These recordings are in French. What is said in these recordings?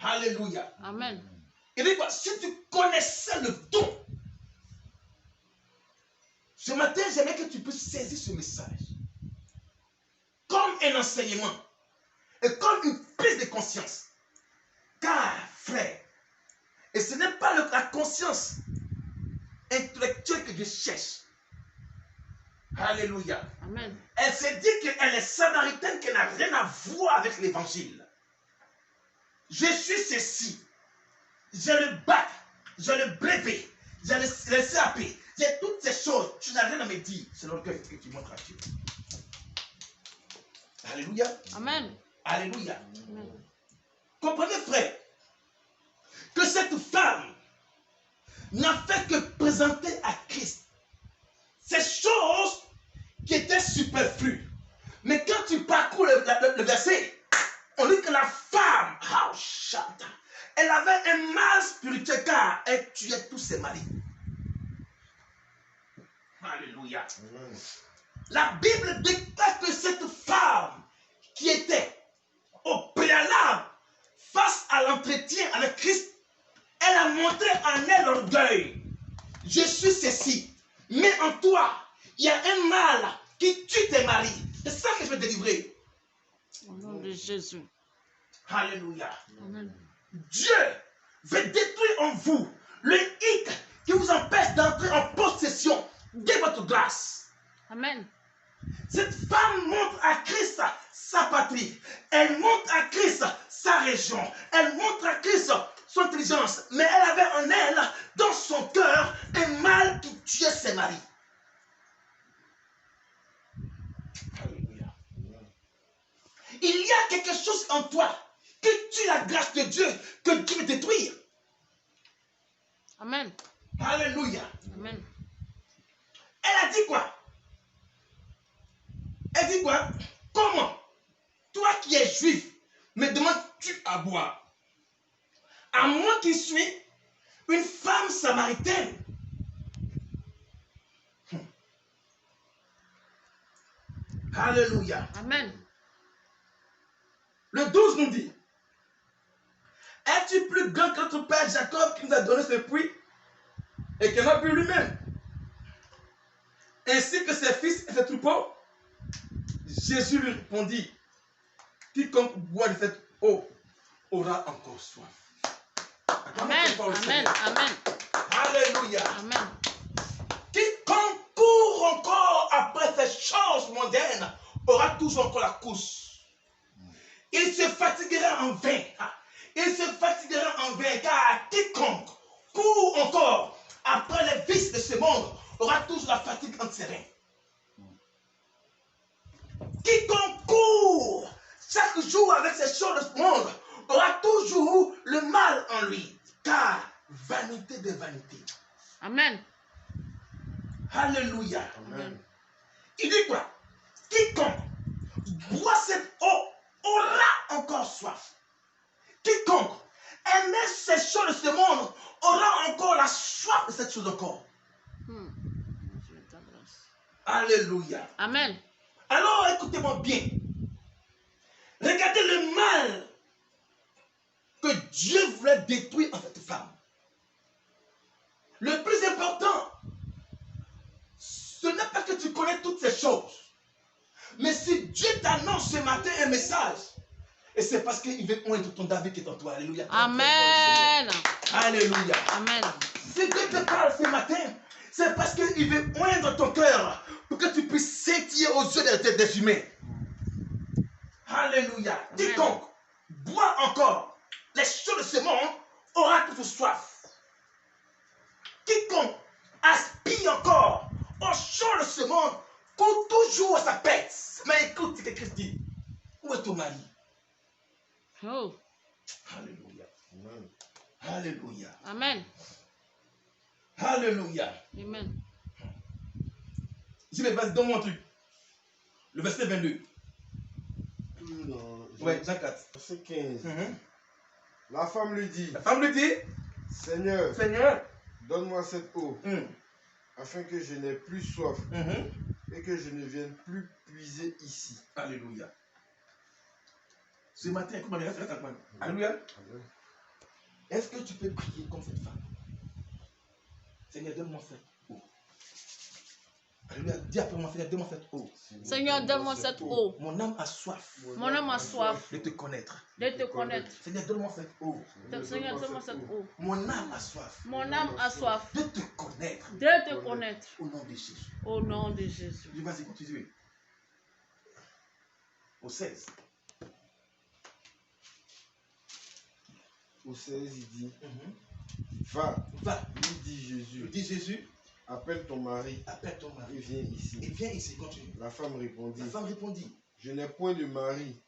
Alléluia. Amen. Il dit quoi? Si tu connaissais le don, ce matin, j'aimerais que tu puisses saisir ce message comme un enseignement et comme une prise de conscience. Car, frère, et ce n'est pas la conscience intellectuelle que Dieu cherche. Alléluia. Amen. Elle s'est dit qu'elle est samaritaine, qu'elle n'a rien à voir avec l'évangile. Je suis ceci. J'ai le bac, j'ai le brevet, j'ai le CAP, j'ai toutes ces choses. Tu n'as rien à me dire. C'est l'orgueil que tu montres à Dieu. Alléluia. Amen. Alléluia. Amen. Comprenez, frère, que cette femme n'a fait que présenter à Christ ces choses qui étaient superflues. Mais quand tu parcours le verset, on dit que la femme, elle avait un mal spirituel car elle tuait tous ses maris. Alléluia. La Bible déclare que cette femme qui était au préalable face à l'entretien avec Christ, elle a montré en elle l'orgueil. Je suis ceci, mais en toi, il y a un mal qui tue tes maris. C'est ça que je vais délivrer. Au nom de Jésus. Alléluia. Amen. Dieu veut détruire en vous le hic qui vous empêche d'entrer en possession de votre grâce. Amen. Cette femme montre à Christ sa patrie. Elle montre à Christ sa région. Elle montre à Christ son intelligence. Mais elle avait en elle, dans son cœur, un mal qui tuait ses maris. Alléluia. Il y a quelque chose en toi qui tue la grâce de Dieu, que Dieu veut détruire. Amen. Alléluia. Amen. Elle a dit quoi? Elle dit quoi? Comment? Toi qui es juif, me demandes-tu à boire? À moi qui suis une femme samaritaine. Alléluia. Amen. Le 12 nous dit: es-tu plus grand que notre père Jacob qui nous a donné ce puits et qu'il n'a bu lui-même, ainsi que ses fils et ses troupeaux? Jésus lui répondit: quiconque boit de cette eau aura encore soif. Amen. Amen. Amen. Alléluia. Amen. Quiconque court encore après ces choses mondaines aura toujours encore la course. Il se fatiguera en vain. Il se fatiguera en vain, car quiconque court encore après les vices de ce monde aura toujours la fatigue entre ses reins. Quiconque court chaque jour avec ces choses de ce monde aura toujours le mal en lui, car vanité de vanité. Amen. Alléluia. Amen. Il dit quoi? Quiconque boit cette eau aura encore soif. Quiconque aimait ces choses de ce monde aura encore la soif de cette chose encore. Alléluia. Amen. Alors écoutez-moi bien. Regardez le mal que Dieu voulait détruire en cette femme. Le plus important, ce n'est pas que tu connais toutes ces choses. Mais si Dieu t'annonce ce matin un message, et c'est parce qu'il veut oindre ton David qui est en toi. Alléluia. Amen. Alléluia. Amen. Si Dieu te parle ce matin, c'est parce qu'il veut oindre ton cœur pour que tu puisses scintiller aux yeux des humains. Alléluia. Amen. Quiconque boit encore les choses de ce monde aura toujours soif. Quiconque aspire encore aux choses de ce monde court toujours à sa pète. Mais écoute ce que Christ dit. Où est ton mari? Oh. Alléluia. Alléluia. Amen. Alléluia. Amen. Je vais passer dans mon truc. Le verset 22. Oui, Jean 4. Verset 15. La femme lui dit: La femme lui dit: Seigneur, Seigneur, donne-moi cette eau, afin que je n'ai plus soif et que je ne vienne plus puiser ici. Alléluia. Ce matin, écoute-moi, reste avec moi. Alléluia. Est-ce que tu peux prier comme cette femme? Seigneur, donne-moi cette eau. Alléluia. Dis après moi, Seigneur, donne-moi cette eau. Seigneur, donne-moi cette eau. Mon âme a soif Mon âme a soif de te connaître. de te connaître. Seigneur, donne-moi cette eau. Seigneur, donne-moi cette eau. Mon âme a soif Mon âme a soif de te connaître. de te connaître. Au nom de Jésus. Au nom de Jésus. Dis, vas-y, continue. Au 16. Au 16, il dit, va, Va, lui dit Jésus, dis Jésus, appelle ton mari appelle ton et mari. viens Et ici. viens ici, continue. La femme répondit, La femme répondit. je n'ai point de mari.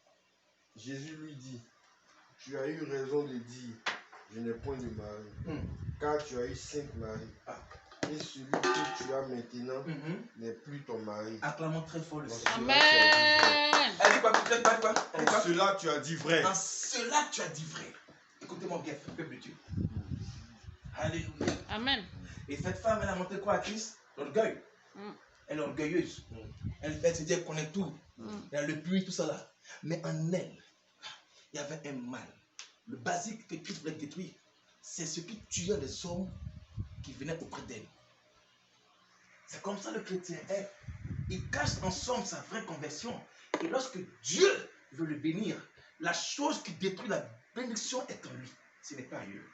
Jésus lui dit, tu as eu raison de dire, je n'ai point de mari, car tu as eu 5 maris. Ah. Et celui que tu as maintenant n'est plus ton mari. Acclamons très fort le En Seigneur. Amen. Elle dit quoi? Elle dit quoi? Elle dit En quoi? cela, tu as dit vrai. En cela, tu as dit vrai. Écoutez-moi bien, peuple de Dieu. Alléluia. Amen. Et cette femme, elle a montré quoi à Christ? L'orgueil. Elle est orgueilleuse. Elle se dit, elle connaît tout. Elle a le puits, tout ça là. Mais en elle, il y avait un mal. Le basique que Christ voulait détruire, c'est ce qui tuait les hommes qui venaient auprès d'elle. C'est comme ça le chrétien est. Il cache en somme sa vraie conversion. Et lorsque Dieu veut le bénir, la chose qui détruit la bénédiction est en lui. Ce n'est pas ailleurs.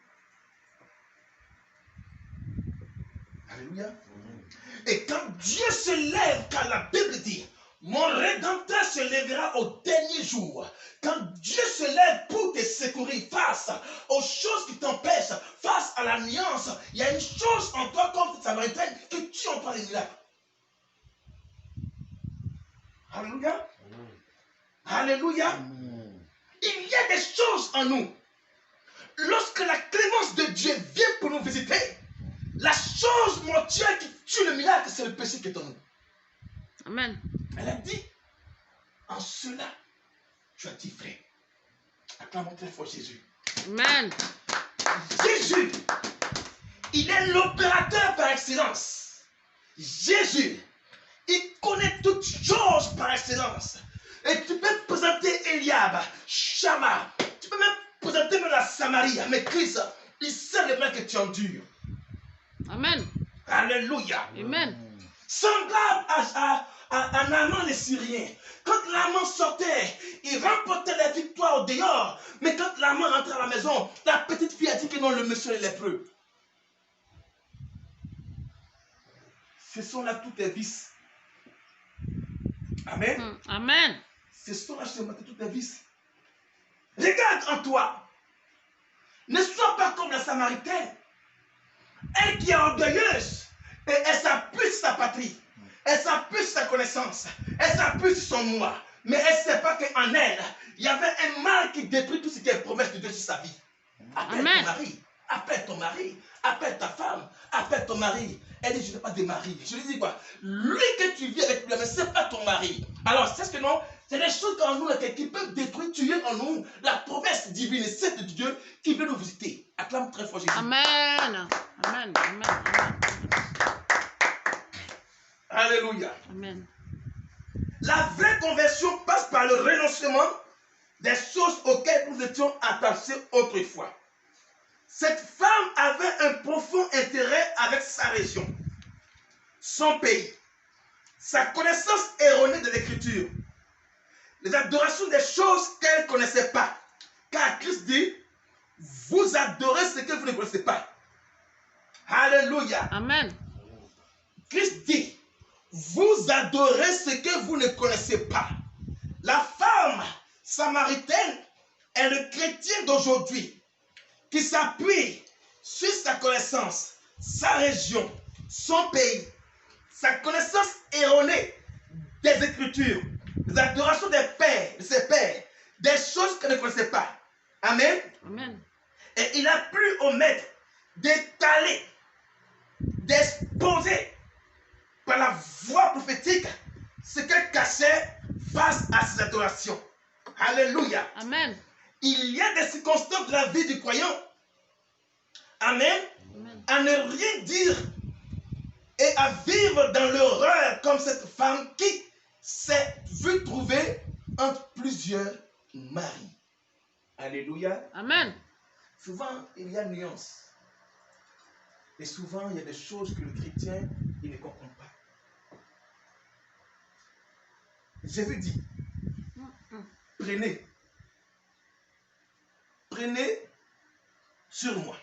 Alléluia. Et quand Dieu se lève, car la Bible dit, mon Rédempteur se lèvera au dernier jour. Quand Dieu se lève pour te secourir face aux choses qui t'empêchent, face à la nuance, il y a une chose en toi comme cette Samaritaine que tu en parles les miracles. Alléluia. Alléluia. Il y a des choses en nous. Lorsque la clémence de Dieu vient pour nous visiter, la chose mortuaire qui tue le miracle, c'est le péché qui est en nous. Amen. Elle a dit, en cela, tu as dit vrai. Acclamons très fort Jésus. Amen. Jésus, il est l'opérateur par excellence. Jésus, il connaît toutes choses par excellence. Et tu peux présenter Eliab, Shama, tu peux même présenter même la Samarie, mais Christ, il sait le mal que tu endures. Amen. Alléluia. Amen. Semblable à Naaman les Syriens. Quand Naaman sortait, il remportait la victoire au dehors. Mais quand Naaman rentrait à la maison, la petite fille a dit que non, le monsieur est lépreux. Ce sont là tous tes vices. Amen. Amen. Ce sont là tous tes vices. Regarde en toi. Ne sois pas comme la Samaritaine. Elle qui est orgueilleuse. Et elle s'appuie sur sa patrie. Elle s'appuie sur sa connaissance. Elle s'appuie sur son moi. Mais elle ne sait pas qu'en elle, il y avait un mal qui détruit tout ce qui est promesse de Dieu sur sa vie. Appelle ton mari. Appelle ton mari. Appelle ta femme. Appelle ton mari. Elle dit, je n'ai pas de mari. Je lui dis quoi? Lui que tu vis avec lui, mais ce n'est pas ton mari. Alors, c'est ce que non? C'est des choses en nous qui peuvent détruire, tuer en nous la promesse divine, celle de Dieu qui veut nous visiter. Acclame très fort Jésus. Amen. Amen. Amen. Amen. Alléluia. Amen. La vraie conversion passe par le renoncement des choses auxquelles nous étions attachés autrefois. Cette femme avait un profond intérêt avec sa région, son pays, sa connaissance erronée de l'écriture, les adorations des choses qu'elle ne connaissait pas. Car Christ dit, vous adorez ce que vous ne connaissez pas. Alléluia. Amen. Christ dit, vous adorez ce que vous ne connaissez pas. La femme samaritaine est le chrétien d'aujourd'hui qui s'appuie sur sa connaissance, sa région, son pays, sa connaissance erronée des Écritures, des adorations des pères, de ses pères, des choses qu'elle ne connaissait pas. Amen. Amen. Et il a plu au maître d'étaler, d'exposer par la voix prophétique ce qu'elle cachait face à ses adorations. Alléluia. Amen. Il y a des circonstances de la vie du croyant, amen, à ne rien dire et à vivre dans l'horreur comme cette femme qui s'est vue trouver entre plusieurs maris. Alléluia. Amen. souvent il y a nuance. Et souvent il y a des choses que le chrétien il ne comprend pas. Jésus dit, prenez sur moi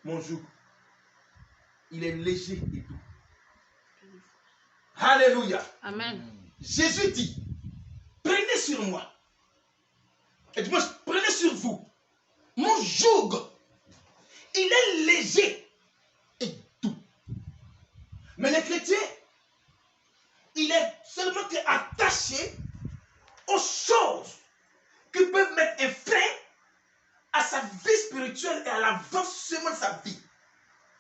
mon joug. Il est léger et doux. Alléluia. Amen. Jésus dit, prenez sur moi. Et du moins, prenez sur vous mon joug. Il est léger et doux. Mais le chrétien, il est seulement attaché aux choses qui peuvent mettre un frein à sa vie spirituelle et à l'avancement de sa vie.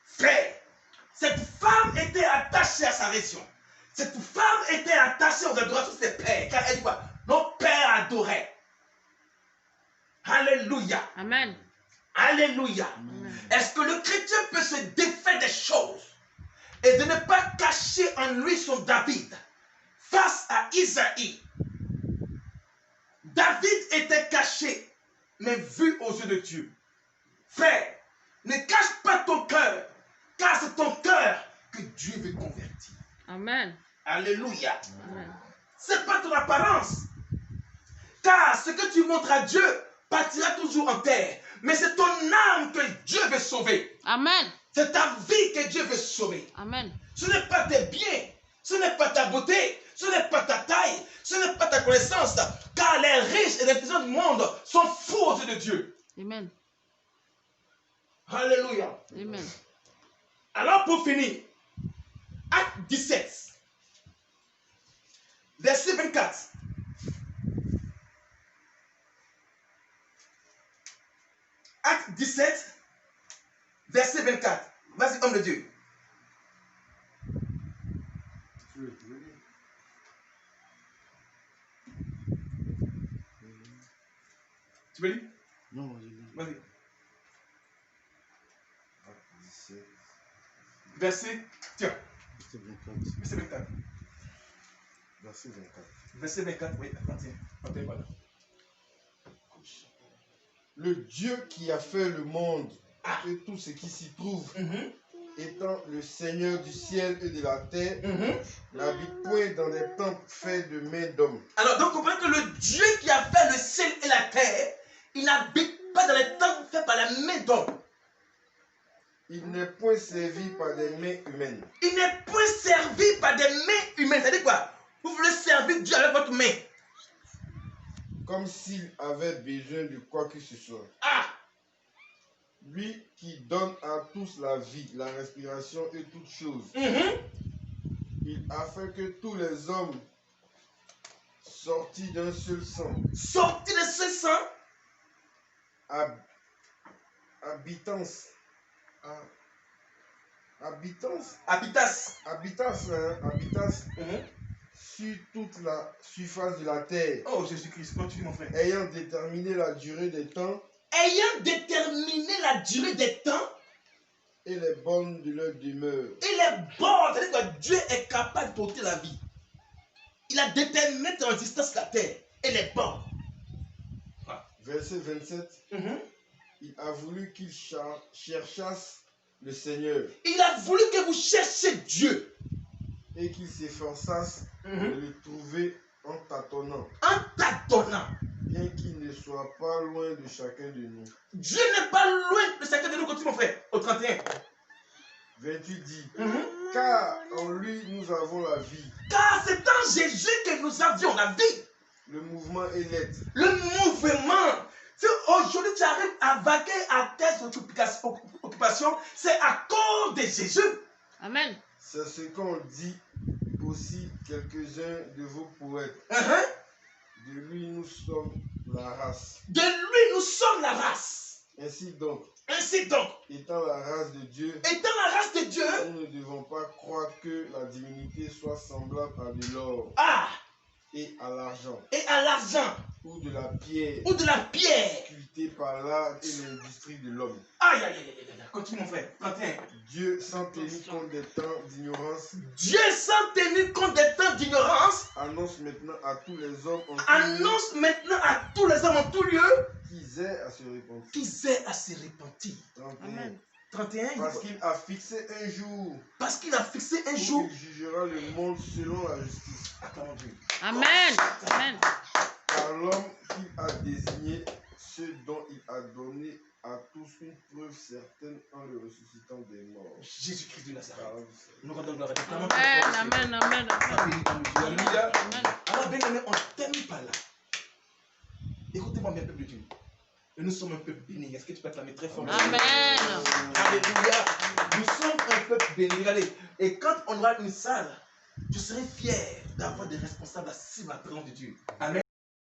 Frère, cette femme était attachée à sa région. Cette femme était attachée aux adorations de ses pères. Car elle dit quoi? Nos pères adoraient. Alléluia. Amen. Alléluia. Est-ce que le chrétien peut se défaire des choses et de ne pas cacher en lui son David face à Isaïe? David était caché, mais vu aux yeux de Dieu. Frère, ne cache pas ton cœur, car c'est ton cœur que Dieu veut convertir. Amen. Alléluia. Amen. Ce n'est pas ton apparence, car ce que tu montres à Dieu partira toujours en terre. Mais c'est ton âme que Dieu veut sauver. Amen. C'est ta vie que Dieu veut sauver. Amen. Ce n'est pas tes biens, ce n'est pas ta beauté, ce n'est pas ta taille, ce n'est pas ta connaissance, car les riches et les puissants du monde sont fous aux yeux de Dieu. Amen. Alléluia. Amen. Alors pour finir, Acte 17, verset 24. Acte 17, verset 24. Vas-y, homme de Dieu. Tu veux lire? Non, Vas-y. Acte 17, Verset, tiens, verset 24. verset 24. Verset 24. Verset 24, oui, attends, pardon. Le Dieu qui a fait le monde et tout ce qui s'y trouve, étant le Seigneur du ciel et de la terre, n'habite point dans des temples faits de mains d'hommes. Alors, donc, comprenez que le Dieu qui a fait le ciel et la terre, il n'habite pas dans les temples faits par la main d'homme. Il n'est point servi par des mains humaines. Il n'est point servi par des mains humaines. C'est-à-dire quoi? Vous voulez servir Dieu avec votre main. Comme s'il avait besoin de quoi que ce soit. Ah! Lui qui donne à tous la vie, la respiration et toutes choses. Il a fait que tous les hommes sortis d'un seul sang, Sortis de ce sang, habitants sur toute la surface de la terre, oh Jésus-Christ, continue mon frère. ayant déterminé la durée des temps Ayant déterminé la durée des temps et les bornes de leur demeure. et les bornes, c'est-à-dire que Dieu est capable de porter la vie. Il a déterminé en distance la terre et les bornes. Verset 27. Il a voulu qu'ils cherchassent le Seigneur Il a voulu que vous cherchiez Dieu et qu'ils s'efforçassent de le trouver en tâtonnant, en tâtonnant. bien qu'il ne soit pas loin de chacun de nous. Dieu n'est pas loin de chacun de nous, continue mon frère, au 31. 28 dit, car en lui nous avons la vie, Car c'est en Jésus que nous avions la vie. le mouvement et l'être. Le mouvement. Si aujourd'hui tu arrives à vaquer à tes occupations, c'est à cause de Jésus. Amen. C'est ce qu'ont dit aussi quelques-uns de vos poètes. De lui nous sommes la race. De lui nous sommes la race. Ainsi donc, Étant la race de Dieu, la race de Dieu, nous ne devons pas croire que la divinité soit semblable à de l'or et à l'argent, et à l'argent, ou de la pierre, ou de la pierre. sculptée par l'art et l'industrie de l'homme. Aïe, aïe, aïe, aïe, aïe. Continue mon frère. 31. Dieu, sans tenir compte des temps d'ignorance, Dieu, sans tenir compte des temps d'ignorance, annonce maintenant à tous les hommes en tout lieu annonce maintenant à tous les hommes en tout lieu qu'ils qu'ils aient à se repentir. Qu'ils aient à se repentir. 31. Amen. 31. Parce qu'il a fixé un jour Parce qu'il a fixé un où jour. il jugera le monde selon la justice. Acclamons Dieu. Amen. Amen. Par l'homme qu'il a désigné, ceux dont il a donné à tous une preuve certaine en le ressuscitant des morts. Jésus-Christ de Nazareth. Par- Nous rendons gloire à Dieu. Acclamons Amen. très fort. Amen. Amen. Amen. Alléluia. Amen. Alors, bien aimé, on termine par là. Écoutez-moi bien, peuple de Dieu. Et nous sommes un peuple béni. Est-ce que tu peux acclamer très fort? Amen. Alléluia. Nous sommes un peuple béni. Regardez. Et quand on aura une salle, je serai fier d'avoir des responsables assis à la présence de Dieu. Amen.